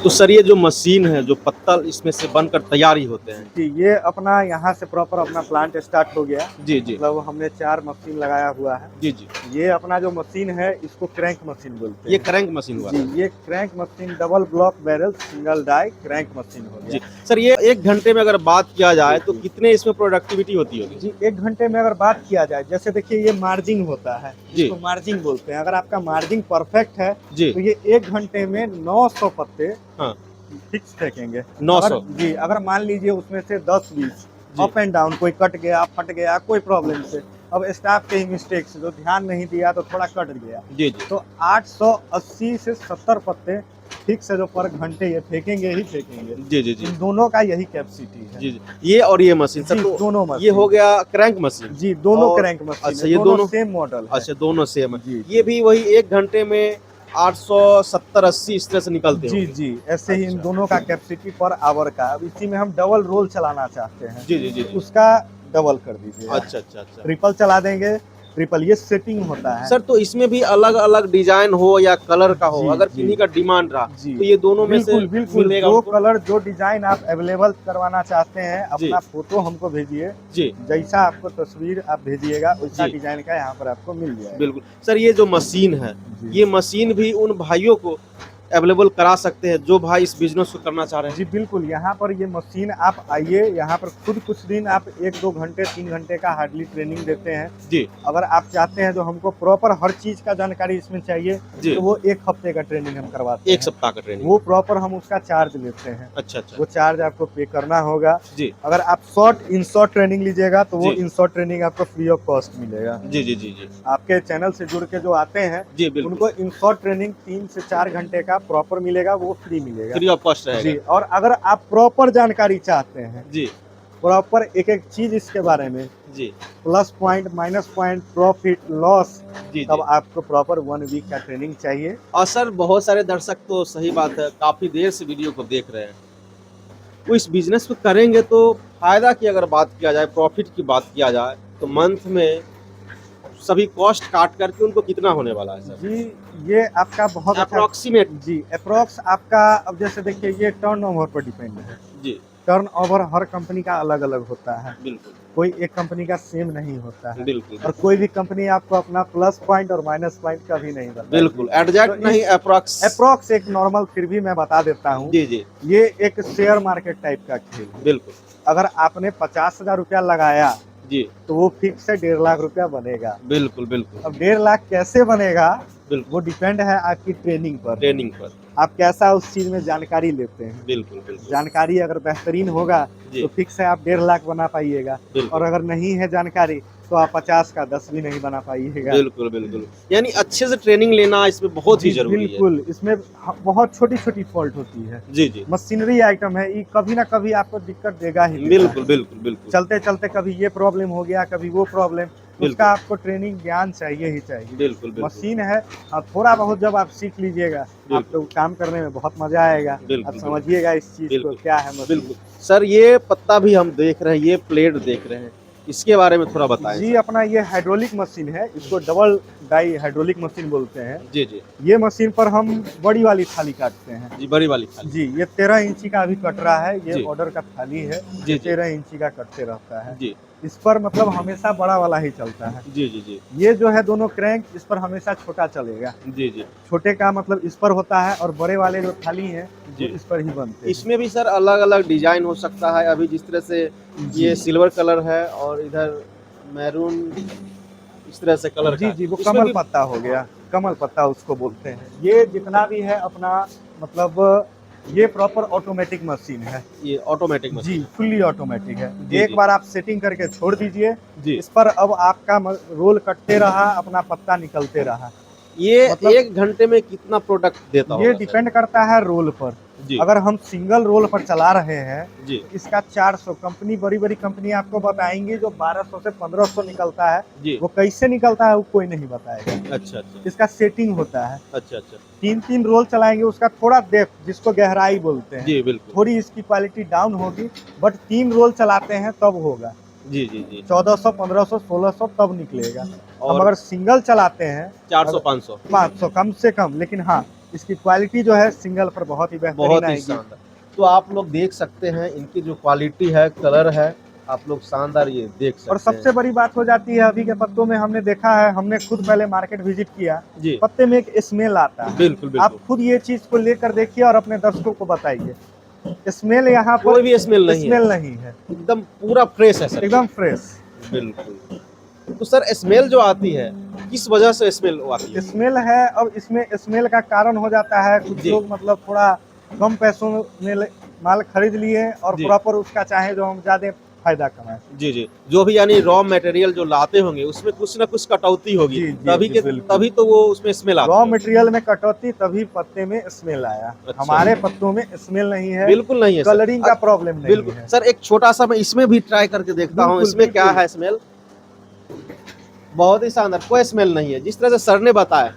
तो सर ये जो मशीन है, जो पत्तल इसमें से बनकर तैयार ही होते हैं। जी, ये अपना यहाँ से प्रॉपर अपना प्लांट स्टार्ट हो गया। जी जी मतलब हमने 4 मशीन लगाया हुआ है। जी जी। ये अपना जो मशीन है इसको क्रैंक मशीन बोलते ये हैं। क्रैंक मशीन हुआ जी, सर। ये crank machine double block barrel single die crank machine हो जी गया। सर, ये 1 घंटे में अगर बात किया जाए तो जी। कितने इसमें प्रोडक्टिविटी होती होगी? जी, 1 घंटे में अगर बात किया जाए, जैसे देखिए ये मार्जिंग होता है, जी। इसको मार्जिंग बोलते हैं। अगर आपका मार्जिंग परफेक्ट है जी तो ये 1 घंटे में 900 पत्ते हाँ। फिक्स फेंकेंगे। 900? जी, अगर मान लीजिए उसमें से 10-20 जी। अप एंड डाउन, कोई कट गया, फट गया, कोई प्रॉब्लम से, अब स्टाफ के ही मिस्टेक से जो ध्यान नहीं दिया तो थोड़ा कट गया, जी जी। तो 880 से 70 पत्ते फिक्स है जो पर घंटे ये फेंकेंगे ही फेंकेंगे। जी जी जी इन दोनों का यही कैपेसिटी है। जी जी। ये और ये मशीन सर, जी, तो दोनों ये मशीन। हो गया क्रैंक मशीन। जी, दोनों और- क्रैंक मशीन अच्छा, है, ये दोनों सेम मॉडल है। अच्छा, दोनों सेम है। जी, ये भी वही 1 घंटे में 870-80 इस तरह से निकलते जी होंगे। जी, ऐसे ही इन अच्छा। दोनों का कैपेसिटी पर आवर का। अब इसी में हम डबल रोल चलाना चाहते हैं, जी जी जी जी। उसका डबल कर दीजिए। अच्छा अच्छा अच्छा। ट्रिपल चला देंगे, ट्रिपल ये सेटिंग होता है। सर तो इसमें भी अलग अलग डिजाइन हो या कलर का हो, जी, अगर जी। किन्हीं का डिमांड रहा जी, तो ये दोनों में से बिल्कुल बिल्कुल, मिलेगा जो उनको? कलर जो डिजाइन आप अवेलेबल करवाना चाहते हैं, जी। अपना फोटो हमको भेजिए। जी जैसा आपको तस्वीर आप भेजिएगा वैसा जी। डिजाइन का यहाँ पर आपको मिल जाएगा। बिल्कुल सर, ये जो मशीन है, जी। ये मशीन भी उन भाइयों को अवेलेबल करा सकते हैं जो भाई इस बिजनेस को करना चाह रहे हैं? जी बिल्कुल, यहाँ पर ये मशीन आप आइए, यहाँ पर खुद कुछ दिन आप 1-2 घंटे 3 घंटे का हार्डली ट्रेनिंग देते हैं। जी अगर आप चाहते हैं जो हमको प्रॉपर हर चीज़ का जानकारी इसमें चाहिए जी। तो वो 1 हफ्ते का ट्रेनिंग हम करवाते हैं। 1 सप्ताह का ट्रेनिंग। वो प्रॉपर हम उसका चार्ज लेते हैं। अच्छा अच्छा वो चार्ज आपको पे करना होगा। जी अगर आप इन शॉर्ट ट्रेनिंग लीजिएगा तो वो जी। इन शॉर्ट ट्रेनिंग आपको फ्री ऑफ कॉस्ट मिलेगा। जी जी जी जी आपके चैनल से जुड़ के जो आते हैं जी। बिल्कुल उनको इन शॉर्ट ट्रेनिंग 3 से 4 घंटे का प्रॉपर मिलेगा, वो फ्री मिलेगा। फ्री ऑफ कॉस्ट जी, रहेगा। और अगर आप प्रॉपर जानकारी चाहते हैं, जी प्रॉपर एक चीज इसके बारे में, जी plus point, minus point, profit, loss, जी तब जी। आपको प्रॉपर 1 वीक का ट्रेनिंग चाहिए। और सर बहुत सारे दर्शक तो सही बात है काफी देर से वीडियो को देख रहे हैं, वो इस बिजनेस को करेंगे तो फायदा की अगर बात किया जाए, प्रॉफिट की बात किया जाए तो मंथ में सभी कॉस्ट काट करके उनको कितना होने वाला है सर? जी, ये आपका बहुत अच्छा। अप्रोक्सीमेट। जी, अप्रोक्स आपका, अब जैसे देखिए ये टर्नओवर पर डिपेंड है। जी टर्नओवर हर कंपनी का अलग अलग होता है, बिल्कुल कोई एक कंपनी का सेम नहीं होता है। बिल्कुल और कोई भी कंपनी आपको अपना प्लस पॉइंट और माइनस पॉइंट कभी नहीं बताएगी। बिल्कुल एग्जैक्ट तो नहीं, अप्रोक्स। अप्रोक्स एक नॉर्मल, फिर भी मैं बता देता हूँ। जी जी ये एक शेयर मार्केट टाइप का खेल है। बिल्कुल। अगर आपने 50,000 रुपया लगाया जी तो वो फिक्स है 1.5 लाख रुपया बनेगा। बिल्कुल बिल्कुल अब 1.5 लाख कैसे बनेगा बिल्कुल। वो डिपेंड है आपकी ट्रेनिंग पर, ट्रेनिंग पर। आप कैसा उस चीज में जानकारी लेते हैं। बिल्कुल बिल्कुल जानकारी अगर बेहतरीन होगा जी। तो फिक्स है आप 1.5 लाख बना पाइएगा, बिल्कुल। और अगर नहीं है जानकारी तो आप 50 का 10 भी नहीं बना पाइएगा। बिल्कुल बिल्कुल, यानी अच्छे से ट्रेनिंग लेना इसमें बहुत ही जी, जरूरी है। बिल्कुल, इसमें बहुत छोटी छोटी फॉल्ट होती है। जी जी मशीनरी आइटम है, ये कभी ना कभी आपको दिक्कत देगा ही देगा। बिल्कुल बिल्कुल बिल्कुल चलते चलते कभी ये प्रॉब्लम हो गया, कभी वो प्रॉब्लम, बिल्कुल। उसका आपको ट्रेनिंग ज्ञान चाहिए ही चाहिए। बिल्कुल बिल्कुल मशीन है, और थोड़ा बहुत जब आप सीख लीजिएगा बिल्कुल। आपको काम करने में बहुत मजा आएगा। बिल्कुल, आप समझिएगा इस चीज को बिल्कुल। क्या है मशीन। बिल्कुल सर, ये पत्ता भी हम देख रहे हैं, ये प्लेट देख रहे हैं, इसके बारे में थोड़ा बताएं जी, सर। अपना ये हाइड्रोलिक मशीन है, इसको डबल डाई हाइड्रोलिक मशीन बोलते हैं। जी जी ये मशीन पर हम बड़ी वाली थाली काटते हैं। जी, बड़ी वाली थाली। जी, ये 13 इंची का अभी कट रहा है, जी। ये ऑर्डर का थाली है। जी, ये जी। 13 इंची का कटते रहता है। जी इस पर मतलब हमेशा बड़ा वाला ही चलता है। जी जी जी ये जो है दोनों क्रैंक, इस पर हमेशा छोटा चलेगा। जी जी छोटे का मतलब इस पर होता है, और बड़े वाले जो थाली हैं जी। वो इस पर ही बनते हैं। इसमें भी सर अलग अलग डिजाइन हो सकता है, अभी जिस तरह से ये सिल्वर कलर है और इधर मैरून इस तरह से कलर जी का जी, वो इसमें कमल भी- पत्ता हो गया, कमल पत्ता उसको बोलते हैं। ये जितना भी है अपना, मतलब ये प्रॉपर ऑटोमेटिक मशीन है। ये ऑटोमेटिक मशीन। जी, फुल्ली ऑटोमेटिक है। जी, एक जी। बार आप सेटिंग करके छोड़ दीजिए, जी, इस पर अब आपका रोल कटते रहा, अपना पत्ता निकलते रहा। ये मतलब 1 घंटे में कितना प्रोडक्ट देता ये होगा सर? डिपेंड करता है रोल पर। जी अगर हम सिंगल रोल पर चला रहे हैं जी तो इसका 400, कंपनी बड़ी बड़ी कंपनी आपको बताएंगी जो 1200 से 1500 निकलता है, जी। वो कैसे निकलता है वो कोई नहीं बताएगा। अच्छा अच्छा इसका सेटिंग होता है, अच्छा अच्छा 3-3 रोल चलाएंगे, उसका थोड़ा डेप्थ जिसको गहराई बोलते हैं, जी बिल्कुल। थोड़ी इसकी क्वालिटी डाउन होगी, बट 3 रोल चलाते हैं तब होगा। जी जी जी 1400, 1500, 1600 तब निकलेगा। हम और अगर सिंगल चलाते हैं 400 500 500 कम से कम, लेकिन हाँ इसकी क्वालिटी जो है सिंगल पर बहुत ही बहुत बेहतरीन ही आएगी। शानदार। तो आप लोग देख सकते हैं इनकी जो क्वालिटी है, कलर है, आप लोग शानदार ये देख सकते और हैं। सबसे बड़ी बात हो जाती है अभी के पत्तों में, हमने देखा है, हमने खुद पहले मार्केट विजिट किया, जी पत्ते में एक स्मेल आता है। बिल्कुल आप बिल्कुल, खुद ये चीज को लेकर देखिए और अपने दर्शकों को बताइए, स्मेल यहाँ पर कोई भी स्मेल नहीं है, स्मेल नहीं है, एकदम पूरा फ्रेश है सर। एकदम फ्रेश। बिल्कुल। तो सर स्मेल जो आती है, किस वजह से स्मेल आती है? स्मेल है, अब इसमें स्मेल का कारण हो जाता है कुछ जी। लोग मतलब थोड़ा कम पैसों में माल खरीद लिए और जी। प्रॉपर उसका चाहे जो हम ज्यादा फायदा कमाएं। जी जी, जो भी यानी रॉ मटेरियल जो लाते होंगे उसमें कुछ ना कुछ कटौती होगी, जी, जी, तभी जी, के बिल्कुल। तभी तो वो उसमें स्मेल आती रॉ है। मटेरियल में कटौती, तभी पत्ते में स्मेल आया। अच्छा। हमारे पत्तों में स्मेल नहीं है, बिल्कुल नहीं है सर। कलरिंग का प्रॉब्लम नहीं बिल्कुल है। सर, एक छोटा सा मैं इसमें भी ट्राई करके देखता हूँ, बिल्कुल, इसमें क्या बिल्कुल। है स्मेल। बहुत ही शानदार, कोई स्मेल नहीं है। जिस तरह से सर ने बताया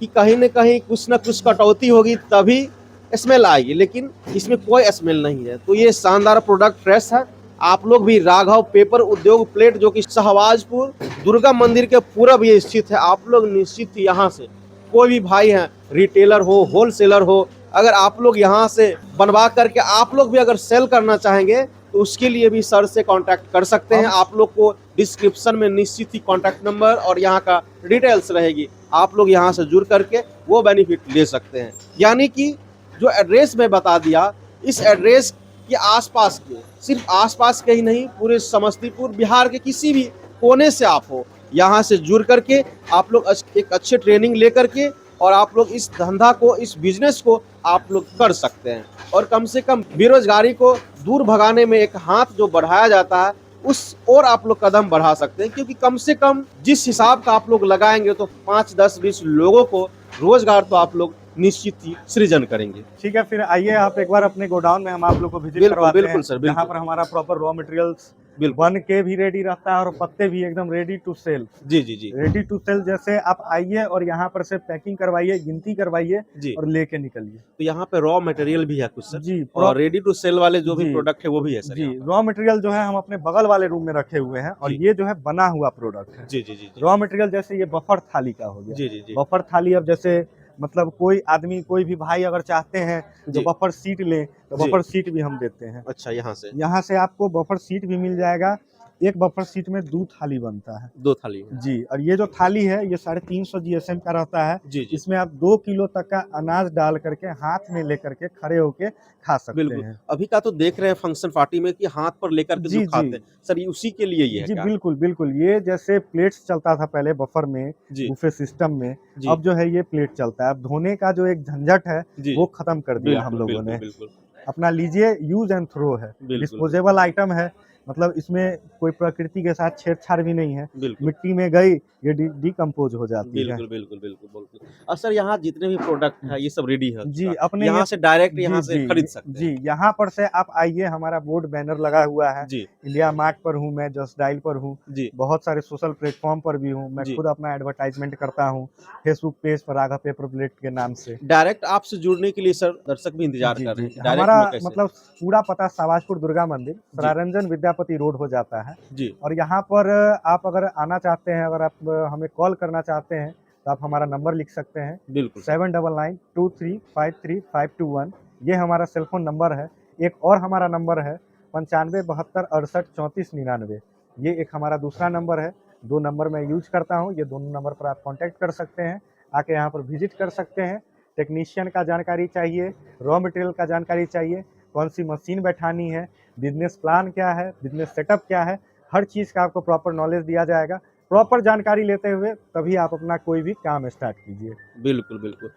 कि कहीं न कहीं कुछ ना कुछ कटौती होगी तभी स्मेल आएगी, लेकिन इसमें कोई स्मेल नहीं है। तो ये शानदार प्रोडक्ट फ्रेश है। आप लोग भी राघव पेपर उद्योग प्लेट, जो कि शहबाजपुर दुर्गा मंदिर के पूरब ये स्थित है, आप लोग निश्चित यहाँ से कोई भी भाई हैं, रिटेलर हो, होलसेलर हो, अगर आप लोग यहाँ से बनवा करके आप लोग भी अगर सेल करना चाहेंगे तो उसके लिए भी सर से कांटेक्ट कर सकते हैं। आप लोग को डिस्क्रिप्शन में निश्चित ही कांटेक्ट नंबर और यहाँ का डिटेल्स रहेगी, आप लोग यहाँ से जुड़ करके वो बेनिफिट ले सकते हैं। यानी कि जो एड्रेस मैं बता दिया, इस एड्रेस के आसपास के, सिर्फ आसपास के ही नहीं, पूरे समस्तीपुर बिहार के किसी भी कोने से आप हो, यहाँ से जुड़ करके आप लोग एक अच्छे ट्रेनिंग ले करके और आप लोग इस धंधा को, इस बिजनेस को आप लोग कर सकते हैं। और कम से कम बेरोजगारी को दूर भगाने में एक हाथ जो बढ़ाया जाता है, उस और आप लोग कदम बढ़ा सकते हैं। क्योंकि कम से कम जिस हिसाब का आप लोग लगाएंगे तो 5, 10, 20 लोगों को रोजगार तो आप लोग निश्चित ही सृजन करेंगे। ठीक है, फिर आइए आप एक बार अपने गोडाउन में, हम आप लोग को विजिट बिल्कुल करवाते बिल्कुल हैं, सर, जहाँ बिल्कुल पर हमारा प्रॉपर रॉ मटेरियल्स बिल्कुल। बन के भी रेडी रहता है और पत्ते भी एकदम रेडी टू सेल। जी जी जी रेडी टू सेल, जैसे आप आइए और यहाँ पर से पैकिंग करवाइए, गिनती करवाइए जी। और लेके निकलिए। तो यहाँ पे रॉ मटेरियल भी है कुछ सर, जी, और रेडी टू सेल वाले जो भी जी, प्रोडक्ट है वो भी है सर जी, यहाँ पर? रॉ मटेरियल जो है हम अपने बगल वाले रूम में रखे हुए हैं और जी। ये जो है बना हुआ प्रोडक्ट है। जी जी जी जी रॉ मटेरियल जैसे ये बफर थाली का हो गया। जी जी जी बफर थाली, अब जैसे मतलब कोई आदमी, कोई भी भाई अगर चाहते हैं जो जी। बफर सीट ले तो जी। बफर सीट भी हम देते हैं। अच्छा, यहाँ से यहाँ से आपको बफर सीट भी मिल जाएगा। एक बफर सीट में 2 थाली बनता है। 2 थाली है। जी, और ये जो थाली है ये 350 जीएसएम का रहता है। जी जी इसमें आप 2 किलो तक का अनाज डाल करके हाथ में लेकर के खड़े होके खा सकते बिल्कुल। हैं। अभी का तो देख रहे हैं फंक्शन पार्टी में कि हाथ पर लेकर के जो जी, खाते जी। हैं, सर ये उसी के लिए ही है जी, क्या? बिल्कुल, बिल्कुल। ये जैसे प्लेट्स चलता था पहले बफर में, जी बुफे सिस्टम में, जी अब जो है ये प्लेट चलता है। अब धोने का जो एक झंझट है, जी। वो खत्म कर दिया हम बिल्कुल लोगों बिल्कुल ने। बिल्कुल अपना लीजिए, यूज़ एंड थ्रो है, बिल्कुल डिस्पोजेबल आइटम है, मतलब इसमें कोई प्रकृति के साथ छेड़छाड़ भी नहीं है। बिल्कुल मिट्टी में गई, ये डिकम्पोज़ हो जाती है। बिल्कुल बिल्कुल बिल्कुल बिल्कुल। और सर यहाँ जितने भी प्रोडक्ट है ये सब रेडी है जी, पूरा? अपने यहाँ ये, से डायरेक्ट जी, यहाँ से जी, खरीद सकते जी, हैं? यहाँ पर से आप आइए, हमारा बोर्ड बैनर लगा हुआ है। जी इंडिया मार्ट पर हूँ मैं, जस्ट डायल पर हूँ, जी बहुत सारे सोशल प्लेटफ़ॉर्म पर भी हूँ। मैं जी। खुद अपना एडवर्टाइज़मेंट करता हूँ, फेसबुक पेज पर राघव पेपर प्लेट के नाम से। डायरेक्ट आपसे जुड़ने के लिए सर दर्शक भी इंतजार जी, कर रहे जी। हैं, डायरेक्ट हमारा में कैसे? मतलब पूरा पता शहबाजपुर दुर्गा मंदिर, जी सरारंजन विद्यापति रोड हो जाता है। जी और यहाँ पर आप अगर आना चाहते हैं, अगर आप हमें कॉल करना चाहते हैं, तो आप हमारा नंबर लिख सकते हैं, बिल्कुल सर। 7992353521। ये हमारा सेल फ़ोन नंबर है। एक और हमारा नंबर है 9572683499। ये एक हमारा दूसरा नंबर है। 2 नंबर मैं यूज़ करता हूँ, ये दोनों नंबर पर आप कॉन्टैक्ट कर सकते हैं, आके यहाँ पर विज़िट कर सकते हैं। टेक्नीशियन का जानकारी चाहिए, रॉ मटेरियल का जानकारी चाहिए, कौन-सी मशीन बैठानी है, बिज़नेस प्लान क्या है, बिज़नेस सेटअप क्या है, हर चीज़ का आपको प्रॉपर नॉलेज दिया जाएगा। प्रॉपर जानकारी लेते हुए तभी आप अपना कोई भी काम स्टार्ट कीजिए। बिल्कुल, बिल्कुल।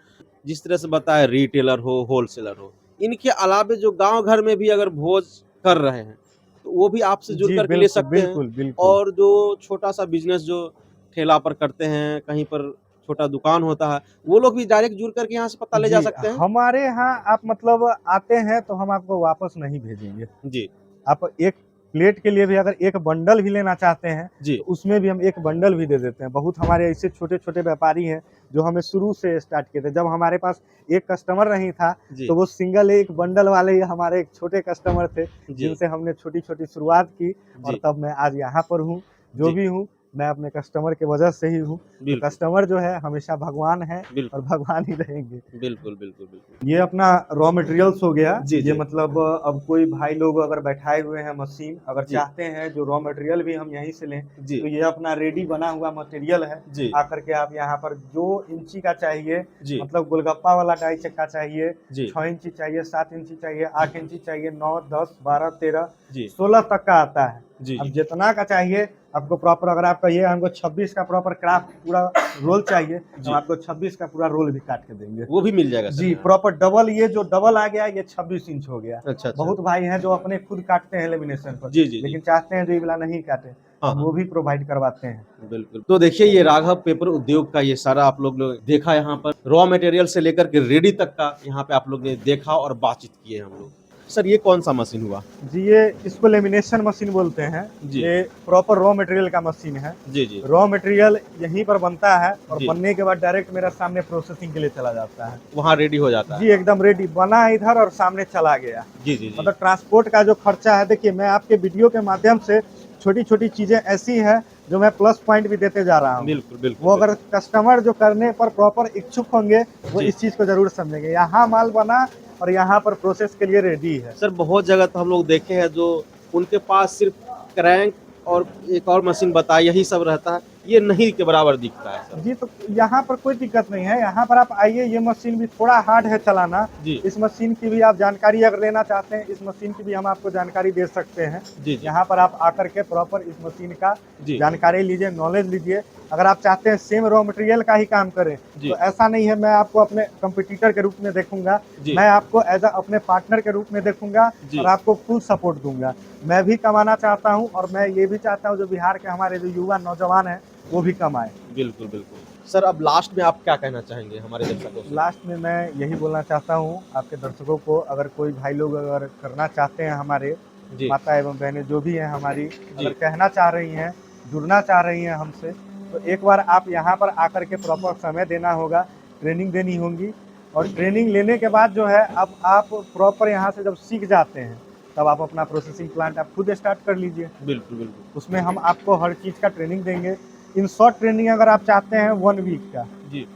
जिस तरह से बताया रिटेलर हो, होलसेलर हो, इनके अलावे जो गाँव घर में भी अगर भोज कर रहे हैं, तो वो भी आपसे जुड़ जी, कर के ले बिल्कुल, सकते हैं। बिल्कुल, बिल्कुल। और जो छोटा-सा बिज़नेस जो ठेला पर करते हैं, कहीं पर छोटा दुकान होता है, वो लोग भी डायरेक्ट जुड़ कर के यहाँ से पता ले जा जी, सकते हैं? हमारे यहाँ आप मतलब आते हैं तो हम आपको वापस नहीं भेजेंगे। जी, आप एक प्लेट के लिए भी अगर एक बंडल भी लेना चाहते हैं, जी, तो उसमें भी हम एक बंडल भी दे देते हैं। बहुत हमारे ऐसे छोटे-छोटे व्यापारी हैं, जो हमें शुरू से स्टार्ट किए थे। जब हमारे पास एक कस्टमर नहीं था, जी, तो वो सिंगल एक बंडल वाले ही हमारे एक छोटे कस्टमर थे, जी, जिनसे हमने छोटी-छोटी शुरुआत की और जी, तब मैं आज यहाँ पर हूँ, जो जी। भी हूँ। मैं अपने कस्टमर के वजह से ही हूँ। बिल्कुल कस्टमर जो है हमेशा भगवान है और बिल्कुल भगवान ही रहेंगे। बिल्कुल बिल्कुल बिल्कुल। ये अपना रॉ मटेरियल्स हो गया। जी, ये जी। मतलब अब कोई भाई लोग अगर बैठाए हुए हैं मशीन, अगर जी। चाहते हैं जो रॉ मटेरियल भी हम यहीं से लें, जी तो ये अपना रेडी बना हुआ मटेरियल है। जी आकर के आप यहाँ पर जो इंची का चाहिए, जी मतलब गोलगप्पा वाला डाई चक्का चाहिए, जी 6 इंची चाहिए, 7 इंची चाहिए, 8 इंची चाहिए, 9, 10, 12, 13, जी 16 तक का आता है। जी अब जी जितना का चाहिए आपको प्रॉपर, अगर आप कहिए हमको 26 का प्रॉपर क्राफ्ट पूरा रोल चाहिए, तो जी। हम आपको 26 का पूरा रोल भी काट के देंगे। वो भी मिल जाएगा सर जी, यहाँ? प्रॉपर डबल, ये जो डबल आ गया ये 26 इंच हो गया। अच्छा अच्छा। बहुत भाई हैं जो अपने खुद काटते हैं लेमिनेशन पर, जी जी जी। लेकिन चाहते हैं जो ये वाला नहीं काटे, हाँ हम हाँ वो भी प्रोवाइड करवाते हैं। बिल्कुल। तो देखिए ये राघव पेपर उद्योग का ये सारा आप लोग ने देखा यहाँ पर, रॉ मटेरियल से लेकर के रेडी तक का यहाँ पे आप लोग ने देखा और बातचीत किए हम लोग। सर ये कौन सा मशीन हुआ? जी, ये इसको लेमिनेशन मशीन बोलते हैं। जी ये प्रॉपर रॉ मटेरियल का मशीन है। जी जी रॉ मटेरियल यहीं पर बनता है और जी। बनने के बाद डायरेक्ट मेरा सामने प्रोसेसिंग के लिए चला जाता है। वहाँ रेडी हो जाता जी, है? एकदम रेडी बना इधर और सामने चला गया। जी जी जी मतलब ट्रांसपोर्ट का जो खर्चा है, देखिए मैं आपके वीडियो के माध्यम से छोटी-छोटी चीज़ें ऐसी हैं जो मैं प्लस पॉइंट भी देते जा रहा हूँ। बिल्कुल बिल्कुल वो अगर कस्टमर जो करने पर प्रॉपर इच्छुक होंगे, वो जी। इस चीज़ को ज़रूर समझेंगे। यहाँ माल बना और यहाँ पर प्रोसेस के लिए रेडी है। सर बहुत जगह तो हम लोग देखे हैं जो उनके पास सिर्फ क्रैंक और एक और मशीन बताई यही सब रहता है, ये नहीं के बराबर दिखता है सर। जी, तो यहाँ पर कोई दिक्कत नहीं है। यहाँ पर आप आइए, ये मशीन भी थोड़ा हार्ड है चलाना। जी इस मशीन की भी आप जानकारी अगर लेना चाहते हैं, इस मशीन की भी हम आपको जानकारी दे सकते हैं। जी जी यहाँ पर आप आकर के प्रॉपर इस मशीन का जी जानकारी लीजिए, नॉलेज लीजिए। अगर आप चाहते हैं सेम रॉ मटेरियल का ही काम करें, जी तो ऐसा नहीं है मैं आपको अपने कंपटीटर के रूप में देखूंगा। जी मैं आपको एज अ अपने पार्टनर के रूप में देखूंगा जी और आपको फुल सपोर्ट दूंगा। मैं भी कमाना चाहता हूँ और मैं ये भी चाहता हूँ जो बिहार के हमारे जो युवा नौजवान हैं वो भी कमाएं। बिल्कुल बिल्कुल। सर अब लास्ट में आप क्या कहना चाहेंगे हमारे दर्शकों से? लास्ट में मैं यही बोलना चाहता हूँ आपके दर्शकों को, अगर कोई भाई लोग अगर करना चाहते हैं, हमारे जी माता एवं बहनें जो भी हैं हमारी, जी अगर कहना चाह रही हैं, जुड़ना चाह रही हैं हमसे, तो एक बार आप यहाँ पर आकर के प्रॉपर समय देना होगा, ट्रेनिंग देनी होगी। और ट्रेनिंग लेने के बाद जो है, अब आप प्रॉपर यहाँ से जब सीख जाते हैं, तब आप अपना प्रोसेसिंग प्लांट आप खुद स्टार्ट कर लीजिए। बिल्कुल बिल्कुल उसमें हम आपको हर चीज़ का ट्रेनिंग देंगे। इन शॉर्ट ट्रेनिंग अगर आप चाहते हैं 1 वीक का, जी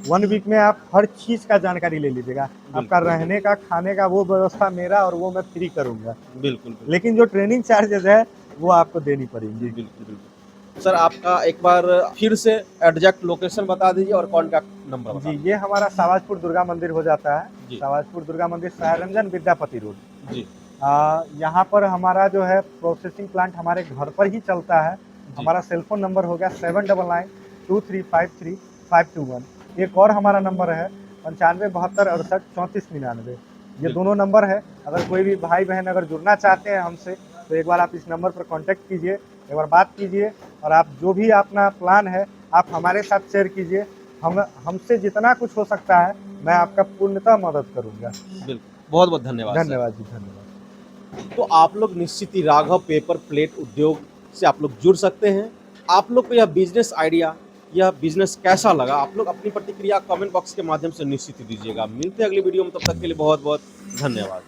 1 वीक में आप हर चीज़ का जानकारी ले लीजिएगा। आपका बिल्कुल रहने का, खाने का वो व्यवस्था मेरा, और वो मैं फ्री करूँगा। बिल्कुल बिल्कुल लेकिन जो ट्रेनिंग चार्जेस है वो आपको देनी पड़ेंगी। बिल्कुल बिल्कुल। सर आपका एक बार फिर से एग्जैक्ट लोकेशन बता दीजिए और कॉन्टैक्ट नंबर बता जी, ये हमारा सावाजपुर दुर्गा मंदिर हो जाता है। जी सावाजपुर दुर्गा मंदिर, सायरंजन विद्यापति रोड। जी यहाँ पर हमारा जो है प्रोसेसिंग प्लांट हमारे घर पर ही चलता है। जी हमारा सेलफोन नंबर हो गया 7992353521। एक और हमारा नंबर है 9572683499। ये दोनों नंबर है। अगर कोई भी भाई बहन अगर जुड़ना चाहते हैं हमसे, तो एक बार आप इस नंबर पर कांटेक्ट कीजिए, एक बार बात कीजिए, और आप जो भी अपना प्लान है आप हमारे साथ शेयर कीजिए। हमसे जितना कुछ हो सकता है मैं आपका पूर्णतः मदद करूँगा। बिल्कुल। बहुत बहुत धन्यवाद सर। धन्यवाद जी, धन्यवाद। तो आप लोग निश्चित ही राघव पेपर प्लेट उद्योग से आप लोग जुड़ सकते हैं। आप लोग को यह बिजनेस आइडिया, यह बिजनेस कैसा लगा, आप लोग अपनी प्रतिक्रिया कमेंट बॉक्स के माध्यम से निश्चित ही दीजिएगा। मिलते हैं अगली वीडियो में, तब तक के लिए बहुत बहुत धन्यवाद।